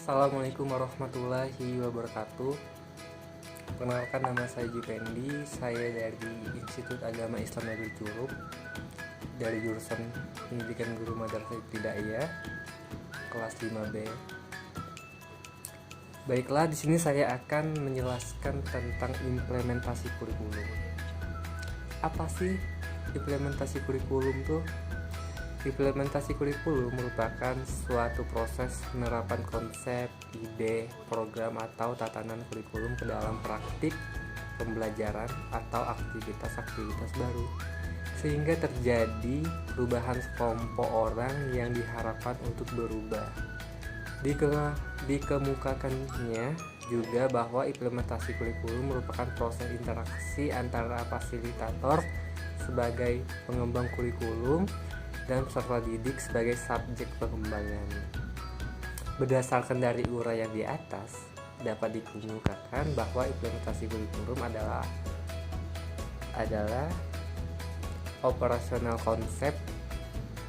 Assalamualaikum warahmatullahi wabarakatuh. Perkenalkan, nama saya Jupendi. Saya dari Institut Agama Islam Negeri Curup, dari jurusan Pendidikan Guru Madrasah Ibtidaiyah kelas 5B. Baiklah, di sini saya akan menjelaskan tentang implementasi kurikulum. Apa sih implementasi kurikulum tuh? Implementasi kurikulum merupakan suatu proses penerapan konsep, ide, program, atau tatanan kurikulum ke dalam praktik pembelajaran atau aktivitas-aktivitas baru, sehingga terjadi perubahan sekelompok orang yang diharapkan untuk berubah. Dikemukakannya juga bahwa implementasi kurikulum merupakan proses interaksi antara fasilitator sebagai pengembang kurikulum dan peserta didik sebagai subjek pengembangan. Berdasarkan dari uraian di atas, dapat dikemukakan bahwa implementasi kurikulum adalah operasional konsep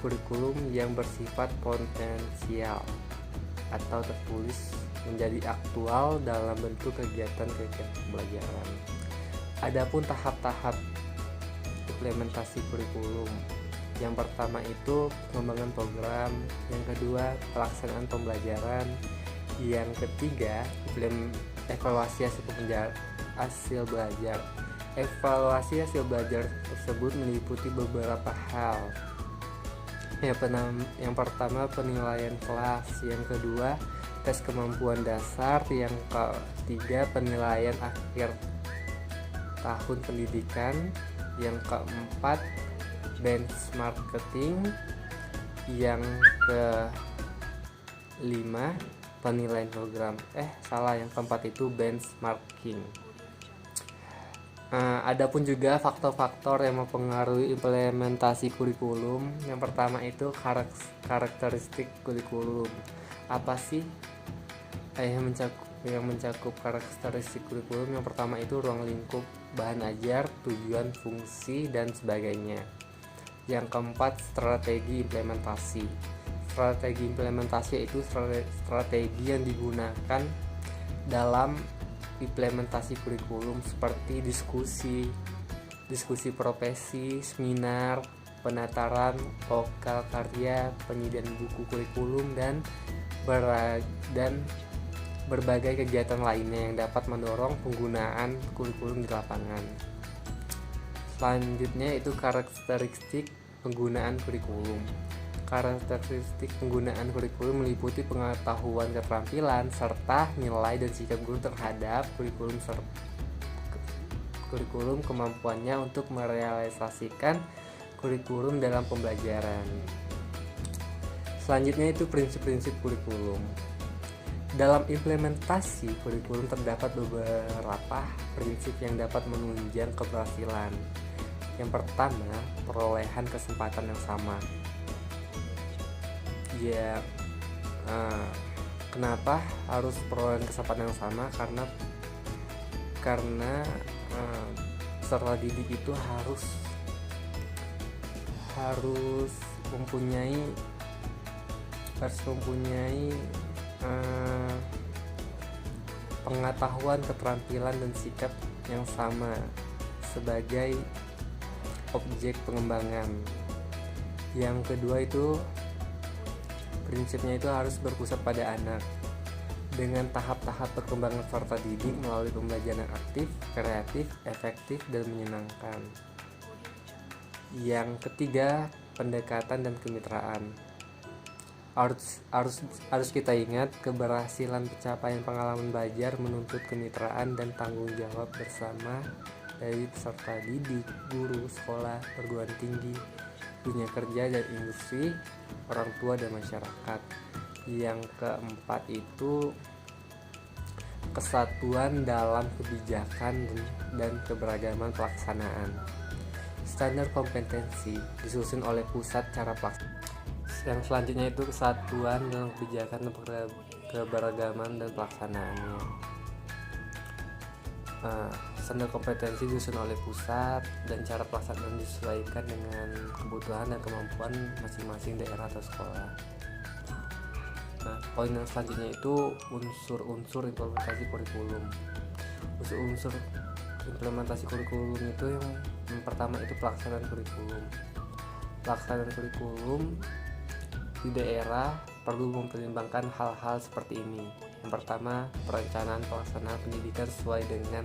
kurikulum yang bersifat potensial atau tertulis menjadi aktual dalam bentuk kegiatan-kegiatan pembelajaran. Adapun tahap-tahap implementasi kurikulum, yang pertama itu pengembangan program, yang kedua pelaksanaan pembelajaran, yang ketiga evaluasi hasil belajar. Evaluasi hasil belajar tersebut meliputi beberapa hal. Yang pertama penilaian kelas, yang kedua tes kemampuan dasar, yang ketiga penilaian akhir tahun pendidikan, yang keempat benchmarking, yang kelima penilaian program. Yang keempat itu benchmarking. Adapun juga faktor-faktor yang mempengaruhi implementasi kurikulum. Yang pertama itu karakteristik kurikulum. Apa sih yang mencakup karakteristik kurikulum? Yang pertama itu ruang lingkup, bahan ajar, tujuan, fungsi, dan sebagainya. Yang keempat, strategi implementasi. Strategi implementasi itu strategi yang digunakan dalam implementasi kurikulum seperti diskusi profesi, seminar, penataran, lokal karya, penyediaan buku kurikulum, dan berbagai kegiatan lainnya yang dapat mendorong penggunaan kurikulum di lapangan. Selanjutnya itu karakteristik penggunaan kurikulum. Karakteristik penggunaan kurikulum meliputi pengetahuan, keterampilan, serta nilai dan sikap guru terhadap kurikulum, kemampuannya untuk merealisasikan kurikulum dalam pembelajaran. Selanjutnya itu prinsip-prinsip kurikulum. Dalam implementasi kurikulum terdapat beberapa prinsip yang dapat menunjang keberhasilan. Yang pertama, perolehan kesempatan yang sama. Kenapa harus perolehan kesempatan yang sama? Karena peserta didik itu harus mempunyai pengetahuan, keterampilan, dan sikap yang sama sebagai objek pengembangan. Yang kedua itu prinsipnya itu harus berpusat pada anak dengan tahap-tahap perkembangan peserta didik melalui pembelajaran aktif, kreatif, efektif, dan menyenangkan. Yang ketiga, pendekatan dan kemitraan. Harus kita ingat, keberhasilan pencapaian pengalaman belajar menuntut kemitraan dan tanggung jawab bersama dari peserta didik, guru, sekolah, perguruan tinggi, dunia kerja dan industri, orang tua, dan masyarakat. Yang keempat itu kesatuan dalam kebijakan dan keberagaman pelaksanaan. Standar kompetensi disusun oleh pusat cara pelaksanaan. Yang selanjutnya itu kesatuan dalam kebijakan dan keberagaman dan pelaksanaannya. Standar kompetensi disusun oleh pusat dan cara pelaksanaan disesuaikan dengan kebutuhan dan kemampuan masing-masing daerah atau sekolah. Nah, poin yang selanjutnya itu unsur-unsur implementasi kurikulum. Unsur-unsur implementasi kurikulum itu yang pertama itu pelaksanaan kurikulum. Pelaksanaan kurikulum di daerah perlu mempertimbangkan hal-hal seperti ini. Yang pertama, perencanaan pelaksanaan pendidikan sesuai dengan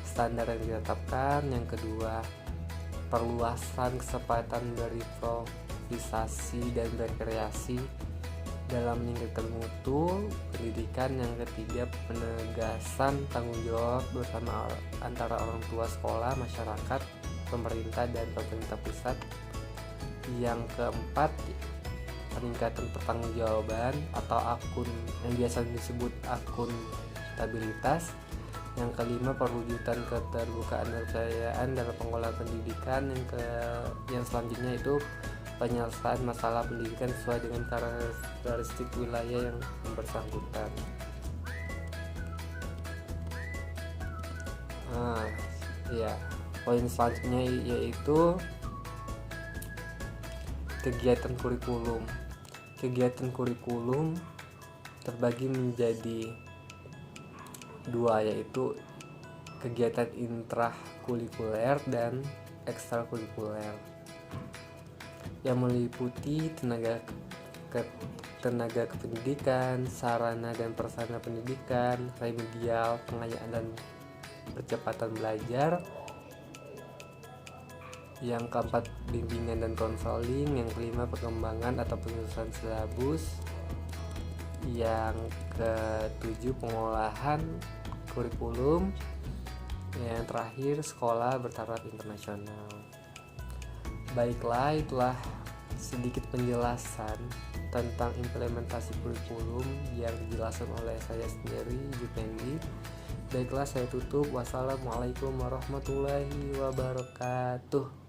standar yang ditetapkan. Yang kedua, perluasan kesempatan berimprovisasi dan berkreasi dalam meningkatkan mutu pendidikan. Yang ketiga, penegasan tanggung jawab bersama antara orang tua sekolah, masyarakat, pemerintah, dan pemerintah pusat. Yang keempat, peningkatan pertanggungjawaban atau akun yang biasa disebut akuntabilitas. Yang kelima, perwujudan keterbukaan dan kepercayaan dalam pengelolaan pendidikan. Yang selanjutnya itu penyelesaian masalah pendidikan sesuai dengan karakteristik wilayah yang bersangkutan. Poin selanjutnya yaitu kegiatan kurikulum. Kegiatan kurikulum terbagi menjadi dua, yaitu kegiatan intrakurikuler dan ekstrakurikuler, yang meliputi tenaga kependidikan, sarana dan prasarana pendidikan, remedial, pengayaan dan percepatan belajar. Yang keempat, bimbingan dan konseling. Yang kelima, pengembangan atau penyusunan silabus. Yang ketujuh, pengolahan kurikulum. Yang terakhir, sekolah bertaraf internasional. Baiklah, itulah sedikit penjelasan tentang implementasi kurikulum yang dijelaskan oleh saya sendiri, Jupendi. Baiklah, saya tutup. Wassalamualaikum warahmatullahi wabarakatuh.